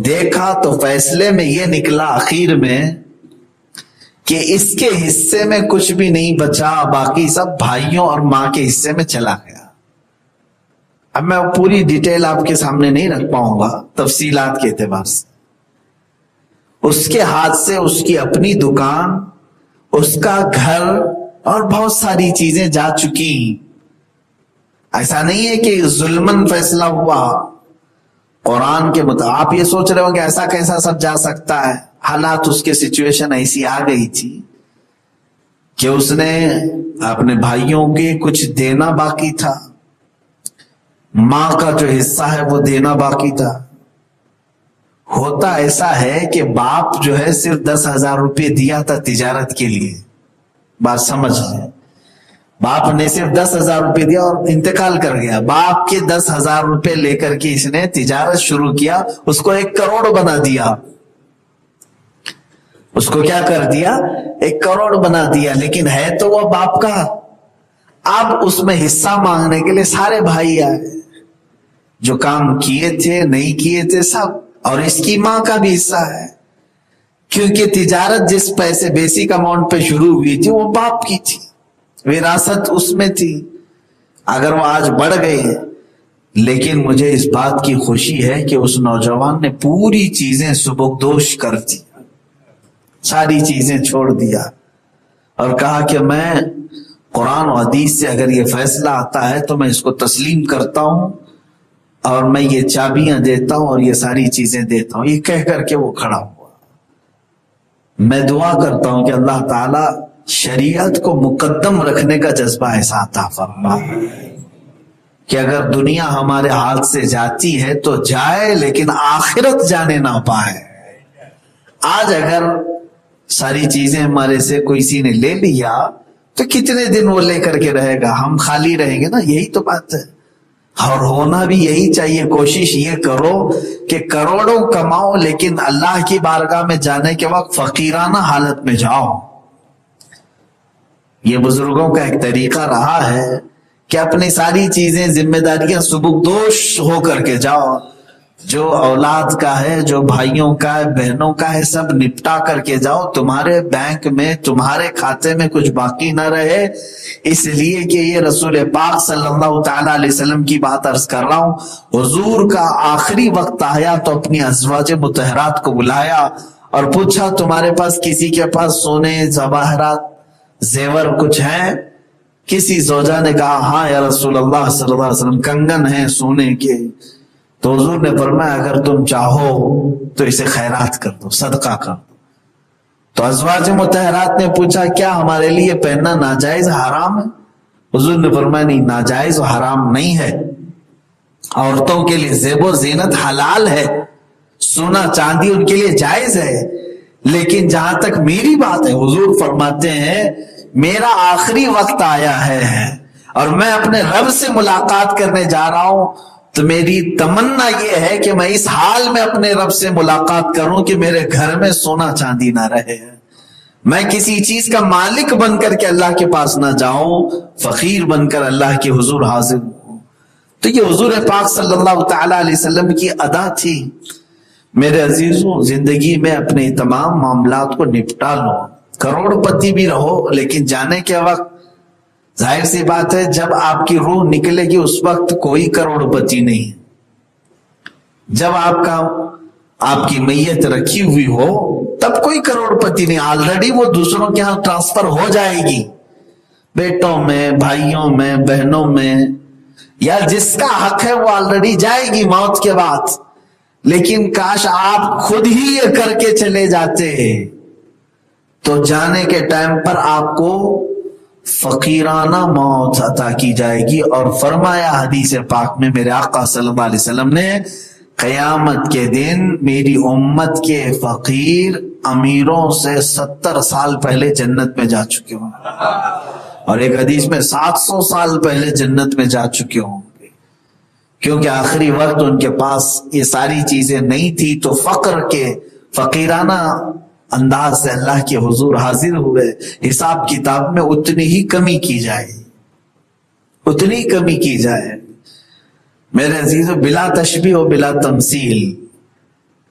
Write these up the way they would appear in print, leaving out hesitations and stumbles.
دیکھا تو فیصلے میں یہ نکلا آخر میں کہ اس کے حصے میں کچھ بھی نہیں بچا، باقی سب بھائیوں اور ماں کے حصے میں چلا گیا۔ اب میں پوری ڈیٹیل آپ کے سامنے نہیں رکھ پاؤں گا تفصیلات کے اعتبار سے۔ اس کے ہاتھ سے اس کی اپنی دکان، اس کا گھر اور بہت ساری چیزیں جا چکی۔ ایسا نہیں ہے کہ ظلمن فیصلہ ہوا، قرآن کے مطابق آپ یہ سوچ رہے ہو کہ ایسا کیسا سب جا سکتا ہے۔ حالات اس کے سچویشن ایسی آ گئی تھی کہ اس نے اپنے بھائیوں کے کچھ دینا باقی تھا، ماں کا جو حصہ ہے وہ دینا باقی تھا۔ ہوتا ایسا ہے کہ باپ جو ہے صرف 10,000 روپے دیا تھا تجارت کے لیے، بات سمجھ لیں، باپ نے صرف 10,000 روپے دیا اور انتقال کر گیا۔ باپ کے 10,000 روپے لے کر کے اس نے تجارت شروع کیا، اس کو 1 کروڑ بنا دیا۔ اس کو کیا کر دیا؟ 1 کروڑ بنا دیا، لیکن ہے تو وہ باپ کا۔ اب اس میں حصہ مانگنے کے لیے سارے بھائی آئے، جو کام کیے تھے نہیں کیے تھے سب، اور اس کی ماں کا بھی حصہ ہے، کیونکہ تجارت جس پیسے بیسک اماؤنٹ پہ شروع ہوئی تھی وہ باپ کی تھی، وراثت اس میں تھی۔ اگر وہ آج بڑھ گئی، لیکن مجھے اس بات کی خوشی ہے کہ اس نوجوان نے پوری چیزیں سبکدوش کر دی، ساری چیزیں چھوڑ دیا اور کہا کہ میں قرآن و حدیث سے اگر یہ فیصلہ آتا ہے تو میں اس کو تسلیم کرتا ہوں اور میں یہ چابیاں دیتا ہوں اور یہ ساری چیزیں دیتا ہوں، یہ کہہ کر کے وہ کھڑا ہوا۔ میں دعا کرتا ہوں کہ اللہ تعالی شریعت کو مقدم رکھنے کا جذبہ ایسا عطا فرما کہ اگر دنیا ہمارے ہاتھ سے جاتی ہے تو جائے، لیکن آخرت جانے نہ پائے۔ آج اگر ساری چیزیں ہمارے سے کسی نے لے لیا تو کتنے دن وہ لے کر کے رہے گا، ہم خالی رہیں گے نا، یہی تو بات ہے۔ اور ہونا بھی یہی چاہیے، کوشش یہ کرو کہ کروڑوں کماؤ لیکن اللہ کی بارگاہ میں جانے کے وقت فقیرانہ حالت میں جاؤ۔ یہ بزرگوں کا ایک طریقہ رہا ہے کہ اپنی ساری چیزیں ذمہ داریاں سبکدوش ہو کر کے جاؤ، جو اولاد کا ہے، جو بھائیوں کا ہے، بہنوں کا ہے، سب نپٹا کر کے جاؤ، تمہارے بینک میں، تمہارے کھاتے میں کچھ باقی نہ رہے۔ اس لیے کہ یہ رسول پاک صلی اللہ تعالی علیہ وسلم کی بات عرض کر رہا ہوں، حضور کا آخری وقت آیا تو اپنی ازواج مطہرات کو بلایا اور پوچھا تمہارے پاس کسی کے پاس سونے، جواہرات، زیور کچھ ہیں؟ کسی زوجہ نے کہا ہاں یا رسول اللہ صلی اللہ علیہ وسلم، کنگن ہیں سونے کے۔ تو حضور نے فرمایا اگر تم چاہو تو اسے خیرات کر دو، صدقہ کر دو۔ تو ازواج مطہرات نے پوچھا کیا ہمارے لیے پہننا ناجائز حرام ہے؟ حضور نے فرمایا نہیں، ناجائز و حرام نہیں ہے، عورتوں کے لیے زیب و زینت حلال ہے، سونا چاندی ان کے لیے جائز ہے، لیکن جہاں تک میری بات ہے، حضور فرماتے ہیں میرا آخری وقت آیا ہے اور میں اپنے رب سے ملاقات کرنے جا رہا ہوں، تو میری تمنا یہ ہے کہ میں اس حال میں اپنے رب سے ملاقات کروں کہ میرے گھر میں سونا چاندی نہ رہے، میں کسی چیز کا مالک بن کر کے اللہ کے پاس نہ جاؤں، فقیر بن کر اللہ کے حضور حاضر ہوں۔ تو یہ حضور پاک صلی اللہ تعالی علیہ وسلم کی ادا تھی۔ میرے عزیزوں، زندگی میں اپنے تمام معاملات کو نپٹا لو، کروڑ پتی بھی رہو، لیکن جانے کے وقت ظاہر سی بات ہے جب آپ کی روح نکلے گی اس وقت کوئی کروڑ پتی نہیں۔ جب آپ کی میت رکھی ہوئی ہو تب کوئی کروڑ پتی نہیں، آلریڈی وہ دوسروں کے ہاں ٹرانسفر ہو جائے گی، بیٹوں میں، بھائیوں میں، بہنوں میں، یا جس کا حق ہے وہ آلریڈی جائے گی موت کے بعد۔ لیکن کاش آپ خود ہی یہ کر کے چلے جاتے تو جانے کے ٹائم پر آپ کو فقیرانہ موت عطا کی جائے گی۔ اور فرمایا حدیث پاک میں میرے آقا صلی اللہ علیہ وسلم نے، قیامت کے دن میری امت کے فقیر امیروں سے 70 سال پہلے جنت میں جا چکے ہوں، اور ایک حدیث میں 700 سال پہلے جنت میں جا چکے ہوں گے، کیونکہ آخری وقت ان کے پاس یہ ساری چیزیں نہیں تھی، تو فقر کے فقیرانہ انداز سے اللہ کے حضور حاضر ہوئے۔ حساب کتاب میں اتنی ہی کمی کی جائے، اتنی کمی کی جائے۔ میرے عزیزو، بلا تشبیہ و بلا تمثیل،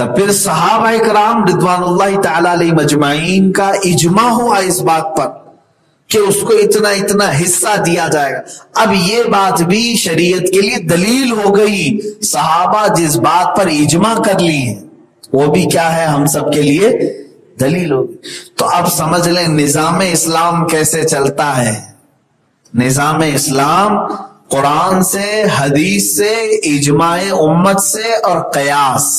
تب پھر صحابہ کرام رضوان اللہ تعالی علیہ مجمعین کا اجماع ہوا اس بات پر کہ اس کو اتنا اتنا حصہ دیا جائے گا. اب یہ بات بھی شریعت کے لیے دلیل ہو گئی. صحابہ جس بات پر اجماع کر لی ہے وہ بھی کیا ہے ہم سب کے لیے دلیل ہوگی. تو اب سمجھ لیں نظام اسلام کیسے چلتا ہے. نظام اسلام قرآن سے، حدیث سے، اجماع امت سے اور قیاس.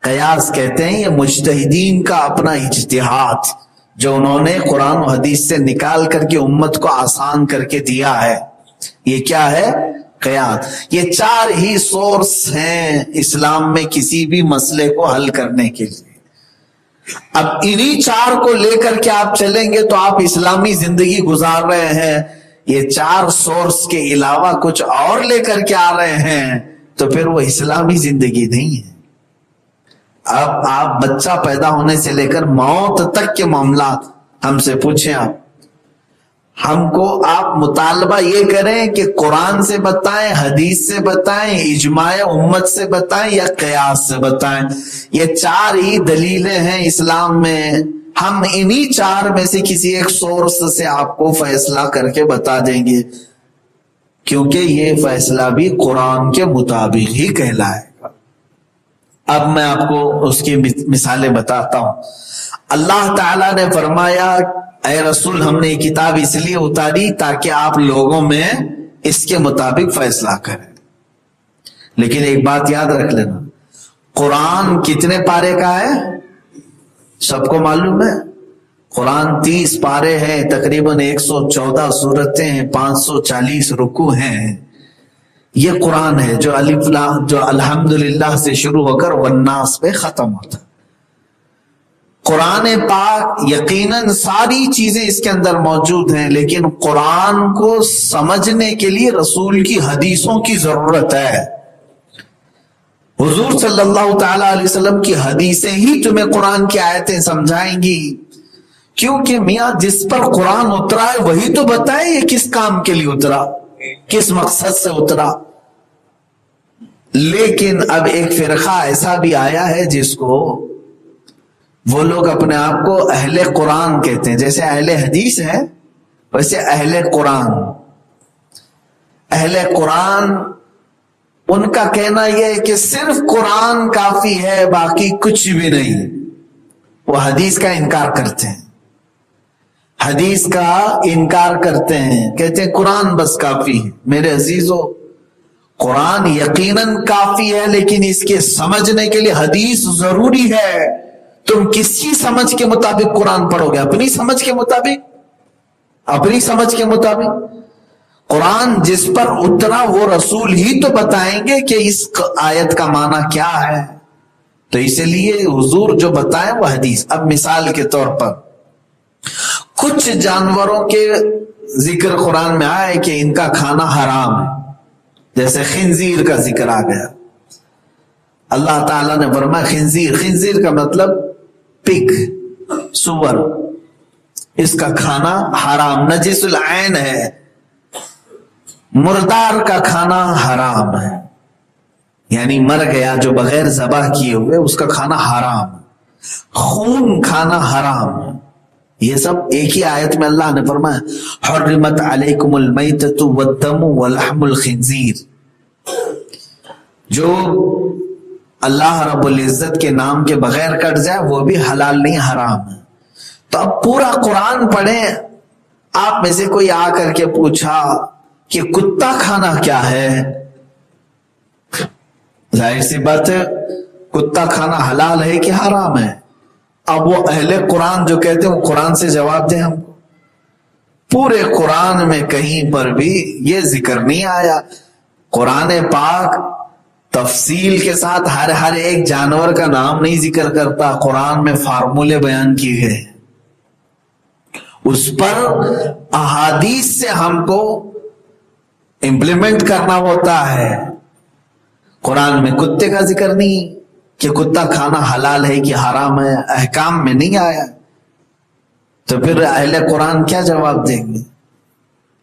قیاس کہتے ہیں یہ مجتہدین کا اپنا اجتہاد جو انہوں نے قرآن و حدیث سے نکال کر کے امت کو آسان کر کے دیا ہے. یہ کیا ہے؟ قیاس. یہ چار ہی سورس ہیں اسلام میں کسی بھی مسئلے کو حل کرنے کے لیے. اب انہی چار کو لے کر کے آپ چلیں گے تو آپ اسلامی زندگی گزار رہے ہیں. یہ چار سورس کے علاوہ کچھ اور لے کر کے آ رہے ہیں تو پھر وہ اسلامی زندگی نہیں ہے. اب آپ بچہ پیدا ہونے سے لے کر موت تک کے معاملات ہم سے پوچھیں. ہم کو آپ مطالبہ یہ کریں کہ قرآن سے بتائیں، حدیث سے بتائیں، اجماع امت سے بتائیں یا قیاس سے بتائیں. یہ چار ہی دلیلیں ہیں اسلام میں. ہم انہی چار میں سے کسی ایک سورس سے آپ کو فیصلہ کر کے بتا دیں گے کیونکہ یہ فیصلہ بھی قرآن کے مطابق ہی کہلائے گا. اب میں آپ کو اس کی مثالیں بتاتا ہوں. اللہ تعالیٰ نے فرمایا اے رسول ہم نے یہ کتاب اس لیے اتاری تاکہ آپ لوگوں میں اس کے مطابق فیصلہ کریں. لیکن ایک بات یاد رکھ لینا، قرآن کتنے پارے کا ہے سب کو معلوم ہے. قرآن 30 پارے ہیں، تقریباً 114 سورتیں ہیں، 540 رکوع ہیں. یہ قرآن ہے جو الف لام جو الحمدللہ سے شروع ہو کر والناس پہ ختم ہوتا. قرآن پاک یقیناً ساری چیزیں اس کے اندر موجود ہیں، لیکن قرآن کو سمجھنے کے لیے رسول کی حدیثوں کی ضرورت ہے. حضور صلی اللہ تعالی علیہ وسلم کی حدیثیں ہی تمہیں قرآن کی آیتیں سمجھائیں گی، کیونکہ میاں جس پر قرآن اترا ہے وہی تو بتائے یہ کس کام کے لیے اترا، کس مقصد سے اترا. لیکن اب ایک فرقہ ایسا بھی آیا ہے جس کو وہ لوگ اپنے آپ کو اہل قرآن کہتے ہیں. جیسے اہل حدیث ہے ویسے اہل قرآن. اہل قرآن ان کا کہنا یہ ہے کہ صرف قرآن کافی ہے باقی کچھ بھی نہیں. وہ حدیث کا انکار کرتے ہیں، حدیث کا انکار کرتے ہیں، کہتے ہیں قرآن بس کافی ہے. میرے عزیزو قرآن یقیناً کافی ہے لیکن اس کے سمجھنے کے لیے حدیث ضروری ہے. تم کس کی سمجھ کے مطابق قرآن پڑھو گے؟ اپنی سمجھ کے مطابق، اپنی سمجھ کے مطابق. قرآن جس پر اترا وہ رسول ہی تو بتائیں گے کہ اس آیت کا معنی کیا ہے. تو اس لیے حضور جو بتائیں وہ حدیث. اب مثال کے طور پر کچھ جانوروں کے ذکر قرآن میں آئے کہ ان کا کھانا حرام ہے، جیسے خنزیر کا ذکر آ گیا. اللہ تعالیٰ نے فرمایا خنزیر، خنزیر کا مطلب پگ، سور، اس کا کھانا حرام، نجس العین ہے. مردار کا کھانا حرام ہے، یعنی مر گیا جو بغیر ذبح کیے ہوئے اس کا کھانا حرام. خون کھانا حرام ہے. یہ سب ایک ہی آیت میں اللہ نے فرمایا حرمت علیکم المیتۃ والدم ولحم الخنزیر. جو اللہ رب العزت کے نام کے بغیر کٹ جائے وہ بھی حلال نہیں، حرام ہے. تو اب پورا قرآن پڑھیں. آپ میں سے کوئی آ کر کے پوچھا کہ کتا کھانا کیا ہے، ظاہر سی بات ہے کتا کھانا حلال ہے کہ حرام ہے. اب وہ اہل قرآن جو کہتے ہیں وہ قرآن سے جواب دیں ہم کو. پورے قرآن میں کہیں پر بھی یہ ذکر نہیں آیا. قرآن پاک تفصیل کے ساتھ ہر ایک جانور کا نام نہیں ذکر کرتا. قرآن میں فارمولے بیان کیے گئے، اس پر احادیث سے ہم کو امپلیمنٹ کرنا ہوتا ہے. قرآن میں کتے کا ذکر نہیں کہ کتا کھانا حلال ہے کہ حرام ہے، احکام میں نہیں آیا. تو پھر اہل قرآن کیا جواب دیں گے؟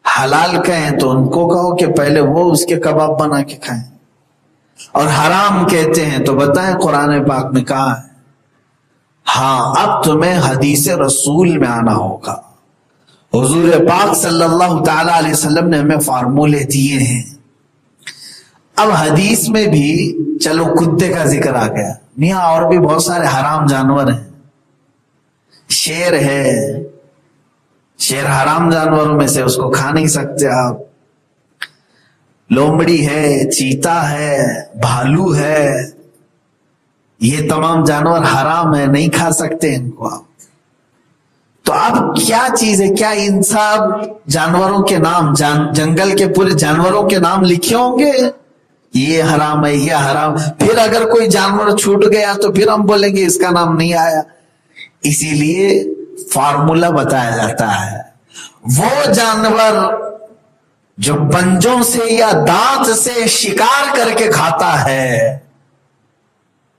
حلال کہیں تو ان کو کہو کہ پہلے وہ اس کے کباب بنا کے کھائیں. اور حرام کہتے ہیں تو بتائیں قرآن پاک میں کہاں ہے؟ ہاں اب تمہیں حدیث رسول میں آنا ہوگا. حضور پاک صلی اللہ تعالی علیہ وسلم نے ہمیں فارمولے دیے ہیں. اب حدیث میں بھی چلو کتے کا ذکر آ گیا، میاں اور بھی بہت سارے حرام جانور ہیں. شیر ہے، شیر حرام جانوروں میں سے، اس کو کھا نہیں سکتے آپ. لومڑی ہے، چیتا ہے، بھالو ہے، یہ تمام جانور حرام ہے، نہیں کھا سکتے ان کو آپ. تو اب کیا چیز ہے؟ کیا ان سب جانوروں کے نام، جنگل کے پورے جانوروں کے نام لکھے ہوں گے؟ یہ حرام ہے، یہ حرام. پھر اگر کوئی جانور چھوٹ گیا تو پھر ہم بولیں گے اس کا نام نہیں آیا. اسی لیے فارمولا بتایا جاتا ہے. وہ جانور جو پنجوں سے یا دانت سے شکار کر کے کھاتا ہے،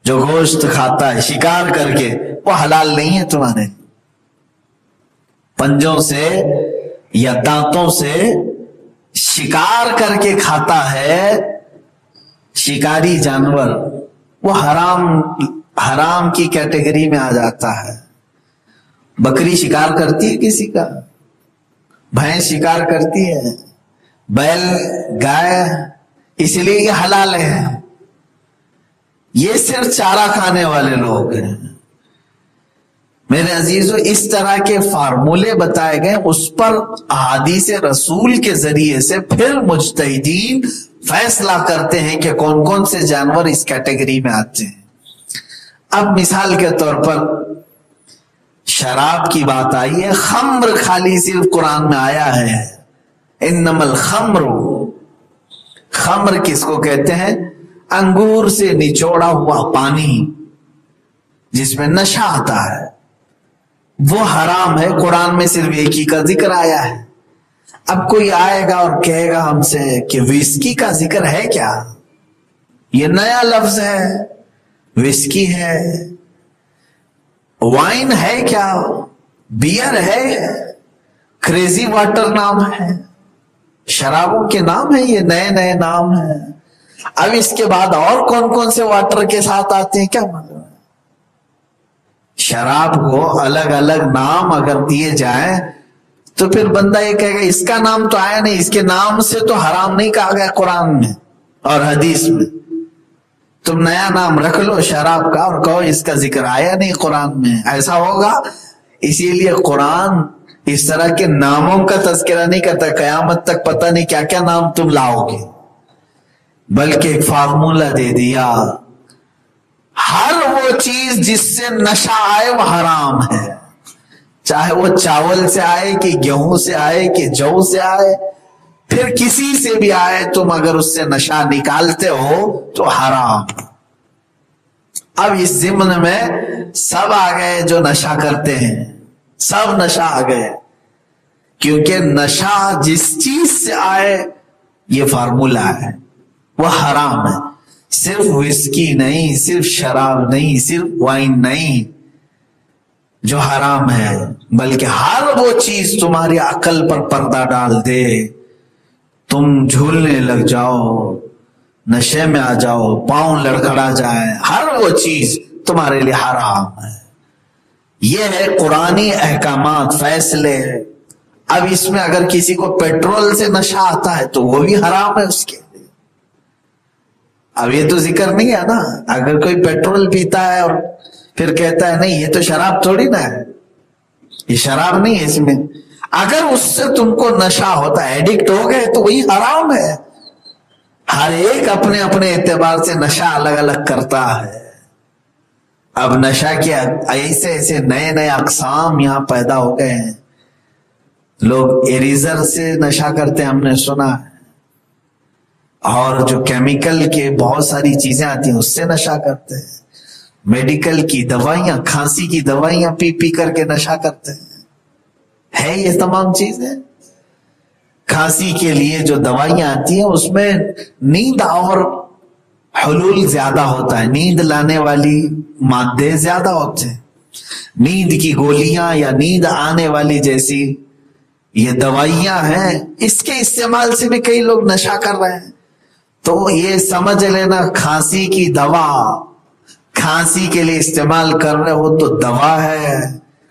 جو گوشت کھاتا ہے شکار کر کے، وہ حلال نہیں ہے تمہارے. پنجوں سے یا دانتوں سے شکار کر کے کھاتا ہے شکاری جانور، وہ حرام کی کیٹیگری میں آ جاتا ہے. بکری شکار کرتی ہے کسی کا، بھینس شکار کرتی ہے، بیل، گائے، اس لیے یہ حلال ہے. یہ صرف چارہ کھانے والے لوگ ہیں. میرے عزیزو، اس طرح کے فارمولے بتائے گئے، اس پر احادیث رسول کے ذریعے سے پھر مجتہدین فیصلہ کرتے ہیں کہ کون کون سے جانور اس کیٹیگری میں آتے ہیں. اب مثال کے طور پر شراب کی بات آئی ہے. خمر خالی صرف قرآن میں آیا ہے، انما الخمر. خمر کس کو کہتے ہیں؟ انگور سے نچوڑا ہوا پانی جس میں نشہ آتا ہے، وہ حرام ہے. قرآن میں صرف ایک ہی کا ذکر آیا ہے. اب کوئی آئے گا اور کہے گا ہم سے کہ وسکی کا ذکر ہے کیا؟ یہ نیا لفظ ہے، وسکی ہے. وائن ہے کیا؟ بیئر ہے، کریزی واٹر نام ہے. شرابوں کے نام ہیں، یہ نئے نئے نام ہیں. اب اس کے بعد اور کون کون سے واٹر کے ساتھ آتے ہیں، کیا مطلب ہے؟ شراب کو الگ الگ نام اگر دیے جائیں تو پھر بندہ یہ کہے گا اس کا نام تو آیا نہیں، اس کے نام سے تو حرام نہیں کہا گیا قرآن میں اور حدیث میں. تم نیا نام رکھ لو شراب کا اور کہو اس کا ذکر آیا نہیں قرآن میں، ایسا ہوگا؟ اسی لیے قرآن اس طرح کے ناموں کا تذکرہ نہیں کرتا. قیامت تک پتہ نہیں کیا کیا نام تم لاؤ گے، بلکہ ایک فارمولہ دے دیا. ہر وہ چیز جس سے نشہ آئے وہ حرام ہے، چاہے وہ چاول سے آئے کہ گیہوں سے آئے کہ جو سے آئے، پھر کسی سے بھی آئے، تم اگر اس سے نشہ نکالتے ہو تو حرام. اب اس ضمن میں سب آ گئے جو نشہ کرتے ہیں، سب نشہ آ گئے، کیونکہ نشہ جس چیز سے آئے یہ فارمولہ ہے، وہ حرام ہے. صرف وسکی نہیں، صرف شراب نہیں، صرف وائن نہیں جو حرام ہے، بلکہ ہر وہ چیز تمہاری عقل پر پردہ ڈال دے، تم جھولنے لگ جاؤ، نشے میں آ جاؤ، پاؤں لڑکھڑا جائے، ہر وہ چیز تمہارے لیے حرام ہے. یہ ہے قرآنی احکامات، فیصلے. اب اس میں اگر کسی کو پیٹرول سے نشہ آتا ہے تو وہ بھی حرام ہے اس کے. اب یہ تو ذکر نہیں ہے نا. اگر کوئی پیٹرول پیتا ہے اور پھر کہتا ہے نہیں یہ تو شراب تھوڑی نا ہے، یہ شراب نہیں ہے اس میں، اگر اس سے تم کو نشہ ہوتا ہے، ایڈکٹ ہو گئے، تو وہی حرام ہے. ہر ایک اپنے اپنے اعتبار سے نشہ الگ الگ کرتا ہے. اب نشہ کے ایسے ایسے نئے نئے اقسام یہاں پیدا ہو گئے ہیں. لوگ ایریزر سے نشہ کرتے ہیں، ہم نے سنا ہے، اور جو کیمیکل کے بہت ساری چیزیں آتی ہیں اس سے نشہ کرتے ہیں. میڈیکل کی دوائیاں، کھانسی کی دوائیاں پی پی کر کے نشہ کرتے ہیں. ہے یہ تمام چیزیں. کھانسی کے لیے جو دوائیاں آتی ہیں اس میں نیند اور حلول زیادہ ہوتا ہے، نیند لانے والی مادے زیادہ ہوتے ہیں. نیند کی گولیاں یا نیند آنے والی جیسی یہ دوائیاں ہیں، اس کے استعمال سے بھی کئی لوگ نشہ کر رہے ہیں. تو یہ سمجھ لینا کھانسی کی دوا کھانسی کے لیے استعمال کر رہے ہو تو دوا ہے،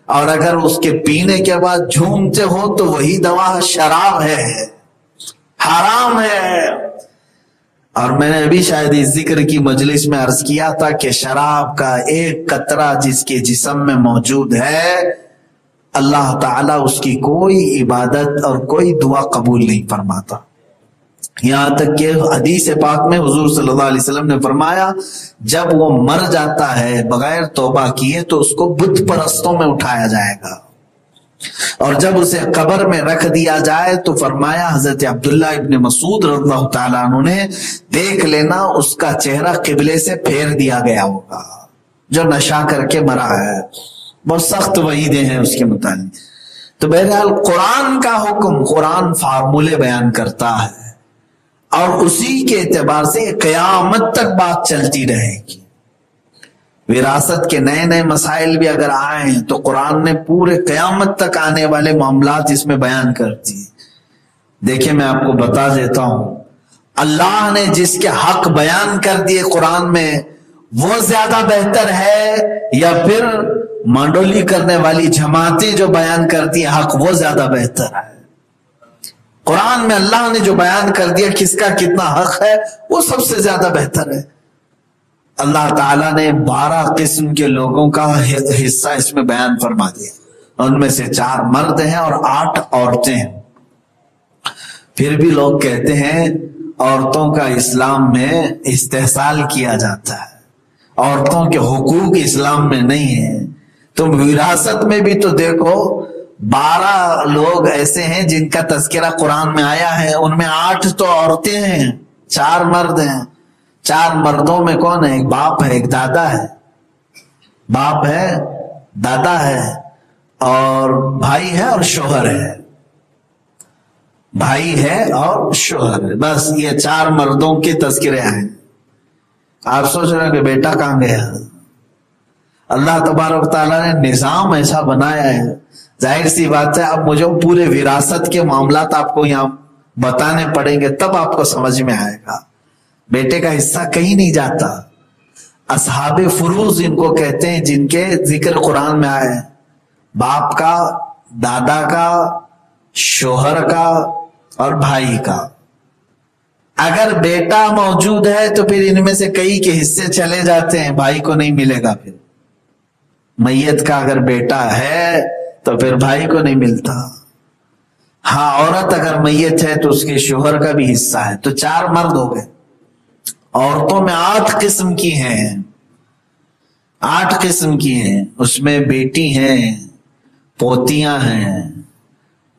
اور اگر اس کے پینے کے بعد جھومتے ہو تو وہی دوا شراب ہے، حرام ہے۔ اور میں نے ابھی شاید اس ذکر کی مجلس میں عرض کیا تھا کہ شراب کا ایک قطرہ جس کے جسم میں موجود ہے، اللہ تعالیٰ اس کی کوئی عبادت اور کوئی دعا قبول نہیں فرماتا۔ یہاں تک کہ حدیث پاک میں حضور صلی اللہ علیہ وسلم نے فرمایا جب وہ مر جاتا ہے بغیر توبہ کیے تو اس کو بت پرستوں میں اٹھایا جائے گا، اور جب اسے قبر میں رکھ دیا جائے تو فرمایا حضرت عبداللہ ابن مسعود رضی اللہ تعالیٰ عنہ نے، دیکھ لینا اس کا چہرہ قبلے سے پھیر دیا گیا ہوگا، جو نشہ کر کے مرا ہے۔ بہت سخت وعیدیں ہیں اس کے متعلق۔ تو بہرحال قرآن کا حکم، قرآن فارمولے بیان کرتا ہے، اور اسی کے اعتبار سے قیامت تک بات چلتی رہے گی۔ وراثت کے نئے نئے مسائل بھی اگر آئیں تو قرآن نے پورے قیامت تک آنے والے معاملات اس میں بیان کر دی۔ دیکھیں میں آپ کو بتا دیتا ہوں، اللہ نے جس کے حق بیان کر دیے قرآن میں وہ زیادہ بہتر ہے، یا پھر مانڈولی کرنے والی جماعتیں جو بیان کرتی ہیں حق وہ زیادہ بہتر ہے؟ قرآن میں اللہ نے جو بیان کر دیا کس کا کتنا حق ہے وہ سب سے زیادہ بہتر ہے۔ اللہ تعالیٰ نے 12 قسم کے لوگوں کا حصہ اس میں بیان فرما دیا، ان میں سے 4 مرد ہیں اور 8 عورتیں ہیں۔ پھر بھی لوگ کہتے ہیں عورتوں کا اسلام میں استحصال کیا جاتا ہے، عورتوں کے حقوق اسلام میں نہیں ہیں۔ تم وراثت میں بھی تو دیکھو 12 لوگ ایسے ہیں جن کا تذکرہ قرآن میں آیا ہے، ان میں 8 تو عورتیں ہیں، 4 مرد ہیں۔ 4 مردوں میں کون ہے؟ ایک باپ ہے، ایک دادا ہے، باپ ہے، دادا ہے، اور بھائی ہے اور شوہر ہے، بھائی ہے اور شوہر ہے، بس یہ 4 مردوں کے تذکرے ہیں۔ آپ سوچ رہے ہیں کہ بیٹا کہاں گیا؟ اللہ تبارک تعالیٰ نے نظام ایسا بنایا ہے، ظاہر سی بات ہے اب مجھے پورے وراثت کے معاملات آپ کو یہاں بتانے پڑیں گے تب آپ کو سمجھ میں آئے گا۔ بیٹے کا حصہ کہیں نہیں جاتا۔ اصحاب فروض ان کو کہتے ہیں جن کے ذکر قرآن میں آئے، باپ کا، دادا کا، شوہر کا اور بھائی کا۔ اگر بیٹا موجود ہے تو پھر ان میں سے کئی کے حصے چلے جاتے ہیں، بھائی کو نہیں ملے گا۔ پھر میت کا اگر بیٹا ہے تو پھر بھائی کو نہیں ملتا۔ ہاں عورت اگر میت ہے تو اس کے شوہر کا بھی حصہ ہے۔ تو 4 مرد ہو گئے۔ عورتوں میں 8 قسم کی ہیں، 8 قسم کی ہیں، اس میں بیٹی ہیں، پوتیاں ہیں،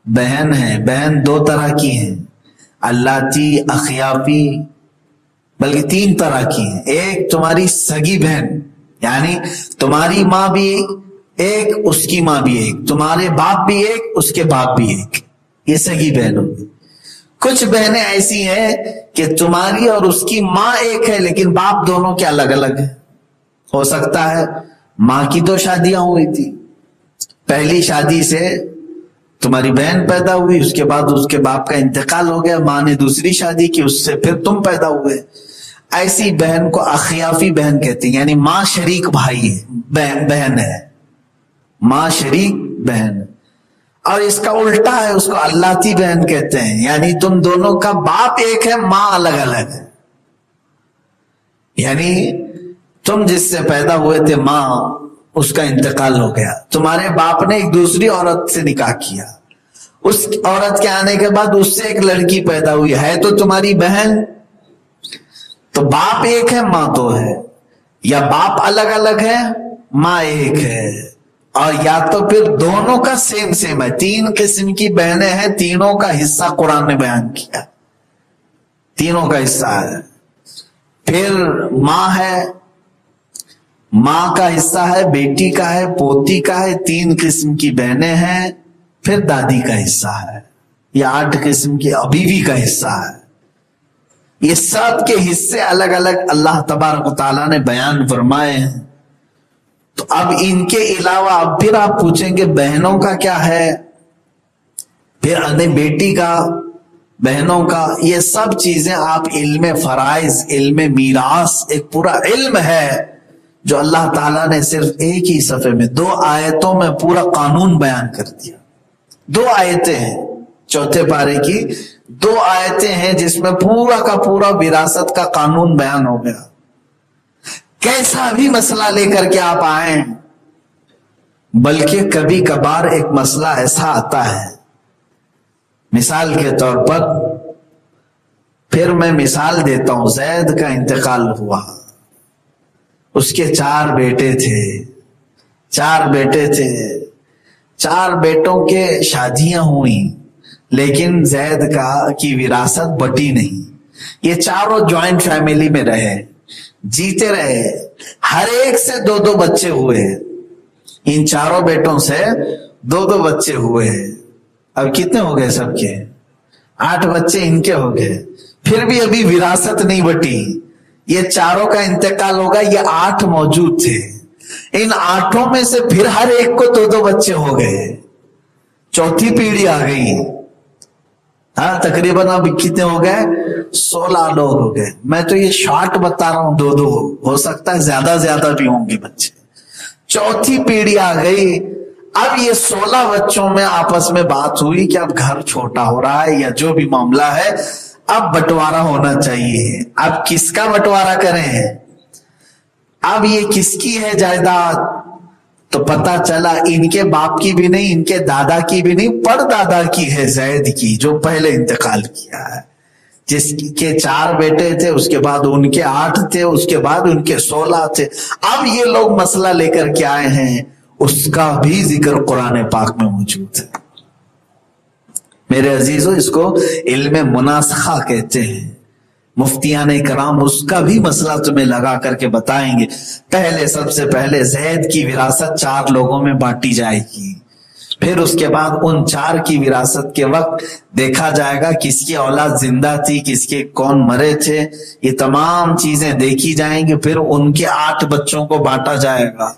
بہن ہیں۔ بہن 2 طرح کی ہیں، اللاتی اخیافی، بلکہ 3 طرح کی ہیں۔ ایک تمہاری سگی بہن، یعنی تمہاری ماں بھی ایک، اس کی ماں بھی ایک، تمہارے باپ بھی ایک، اس کے باپ بھی ایک، یہ سگی بہن ہوگی۔ کچھ بہنیں ایسی ہیں کہ تمہاری اور اس کی ماں ایک ہے لیکن باپ دونوں کے الگ الگ ہیں۔ ہو سکتا ہے ماں کی 2 شادیاں ہوئی تھی، پہلی شادی سے تمہاری بہن پیدا ہوئی، اس کے بعد اس کے باپ کا انتقال ہو گیا، ماں نے دوسری شادی کی، اس سے پھر تم پیدا ہوئے۔ ایسی بہن کو اخیافی بہن کہتے ہیں، یعنی ماں شریک بھائی ہے، بہن ہے، ماں شریک بہن۔ اور اس کا الٹا ہے، اس کو اللاتی بہن کہتے ہیں، یعنی تم دونوں کا باپ ایک ہے، ماں الگ الگ ہے۔ یعنی تم جس سے پیدا ہوئے تھے ماں، اس کا انتقال ہو گیا، تمہارے باپ نے ایک دوسری عورت سے نکاح کیا، اس عورت کے آنے کے بعد اس سے ایک لڑکی پیدا ہوئی ہے تو تمہاری بہن۔ تو باپ ایک ہے، ماں 2 ہے، یا باپ الگ الگ ہے، ماں ایک ہے، اور یا تو پھر دونوں کا سیم ہے۔ 3 قسم کی بہنیں ہیں، تینوں کا حصہ قرآن نے بیان کیا، تینوں کا حصہ ہے۔ پھر ماں ہے، ماں کا حصہ ہے، بیٹی کا ہے، پوتی کا ہے، 3 قسم کی بہنیں ہیں، پھر دادی کا حصہ ہے، یہ 8 قسم کی بیوی کا حصہ ہے۔ یہ سب کے حصے الگ الگ اللہ تبارک و تعالیٰ نے بیان فرمائے ہیں۔ تو اب ان کے علاوہ اب پھر آپ پوچھیں گے بہنوں کا کیا ہے؟ پھر بیٹی کا بہنوں کا، یہ سب چیزیں آپ علم فرائض، علم میراث، ایک پورا علم ہے جو اللہ تعالیٰ نے صرف ایک ہی صفحے میں 2 آیتوں میں پورا قانون بیان کر دیا. 2 آیتیں ہیں، چوتھے پارے کی 2 آیتیں ہیں جس میں پورا کا پورا وراثت کا قانون بیان ہو گیا. کیسا بھی مسئلہ لے کر کے آپ آئیں، بلکہ کبھی کبھار ایک مسئلہ ایسا آتا ہے، مثال کے طور پر پھر میں مثال دیتا ہوں، زید کا انتقال ہوا، اس کے 4 بیٹے تھے، 4 بیٹے تھے، 4 بیٹوں کے شادیاں ہوئیں، لیکن زید کی وراثت بٹی نہیں. یہ چاروں جوائنٹ فیملی میں رہے، جیتے رہے، ہر ایک سے 2 بچے ہوئے. ان 4 بیٹوں سے 2 بچے ہوئے. اب کتنے ہو گئے سب کے؟ 8 بچے ان کے ہو گئے. پھر بھی ابھی وراثت نہیں بٹی. یہ 4 کا انتقال ہوگا، یہ 8 موجود تھے، ان 8 میں سے پھر ہر ایک کو 2 بچے ہو گئے. چوتھی پیڑھی آ گئی. ہاں تقریباً اب کتنے ہو گئے؟ 16 لوگ ہو گئے. میں تو یہ شارٹ بتا رہا ہوں، 2 ہو سکتا ہے زیادہ بھی ہوں گے بچے. چوتھی پیڑھی آ گئی. اب یہ 16 بچوں میں آپس میں بات ہوئی کہ اب گھر چھوٹا ہو رہا ہے یا جو بھی معاملہ ہے، اب بٹوارا ہونا چاہیے. اب کس کا بٹوارا کریں؟ اب یہ کس کی ہے جائیداد؟ تو پتا چلا ان کے باپ کی بھی نہیں، ان کے دادا کی بھی نہیں، پردادا کی ہے، زید کی، جو پہلے انتقال کیا ہے، جس کے 4 بیٹے تھے، اس کے بعد ان کے 8 تھے، اس کے بعد ان کے 16 تھے. اب یہ لوگ مسئلہ لے کر کے آئے ہیں، اس کا بھی ذکر قرآن پاک میں موجود ہے. میرے عزیزو، اس کو علم مناسخہ کہتے ہیں. مفتیان کرام اس کا بھی مسئلہ تمہیں لگا کر کے بتائیں گے. سب سے پہلے زید کی وراثت 4 لوگوں میں بانٹی جائے گی. پھر اس کے بعد ان 4 کی وراثت کے وقت دیکھا جائے گا کس کی اولاد زندہ تھی، کس کے کون مرے تھے. یہ تمام چیزیں دیکھی جائیں گی. پھر ان کے 8 بچوں کو بانٹا جائے گا.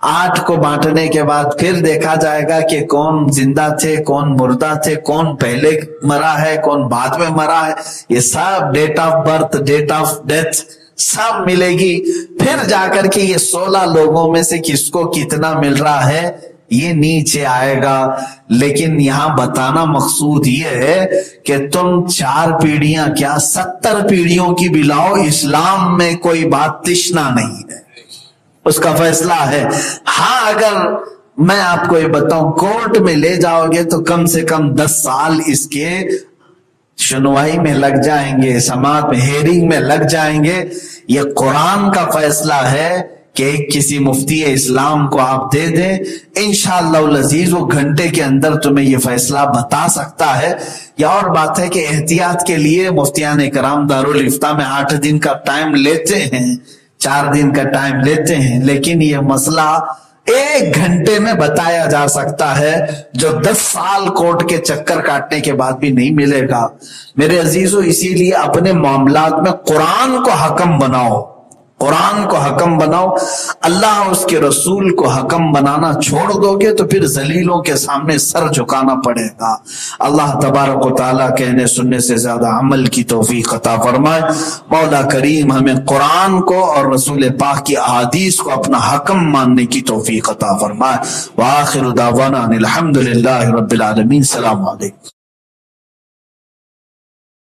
8 کو بانٹنے کے بعد پھر دیکھا جائے گا کہ کون زندہ تھے، کون مردہ تھے، کون پہلے مرا ہے، کون بعد میں مرا ہے. یہ سب date of birth, date of death سب ملے گی. پھر جا کر کے یہ 16 لوگوں میں سے کس کو کتنا مل رہا ہے یہ نیچے آئے گا. لیکن یہاں بتانا مقصود یہ ہے کہ تم 4 پیڑھیاں کیا 70 پیڑھیوں کی بھی لاؤ، اسلام میں کوئی بات تشنا نہیں ہے، اس کا فیصلہ ہے. ہاں اگر میں آپ کو یہ بتاؤں کورٹ میں لے جاؤ گے تو کم سے کم 10 سال اس کے سنوائی میں لگ جائیں گے، سماعت میں، ہیرنگ میں لگ جائیں گے. یہ قرآن کا فیصلہ ہے کہ کسی مفتی اسلام کو آپ دے دیں، انشاءاللہ العزیز وہ گھنٹے کے اندر تمہیں یہ فیصلہ بتا سکتا ہے. یا اور بات ہے کہ احتیاط کے لیے مفتیان کرام دارالافتاء میں 8 دن کا ٹائم لیتے ہیں، 4 دن کا ٹائم لیتے ہیں، لیکن یہ مسئلہ 1 گھنٹے میں بتایا جا سکتا ہے جو 10 سال کورٹ کے چکر کاٹنے کے بعد بھی نہیں ملے گا. میرے عزیزو، اسی لیے اپنے معاملات میں قرآن کو حکم بناؤ، قرآن کو حکم بناؤ. اللہ اور اس کے رسول کو حکم بنانا چھوڑ دو گے تو پھر ذلیلوں کے سامنے سر جھکانا پڑے گا. اللہ تبارک و تعالیٰ کہنے سننے سے زیادہ عمل کی توفیق عطا فرمائے. مولا کریم ہمیں قرآن کو اور رسول پاک کی احادیث کو اپنا حکم ماننے کی توفیق عطا فرمائے. وآخر دعوانا الحمدللہ رب العالمین. السلام علیکم.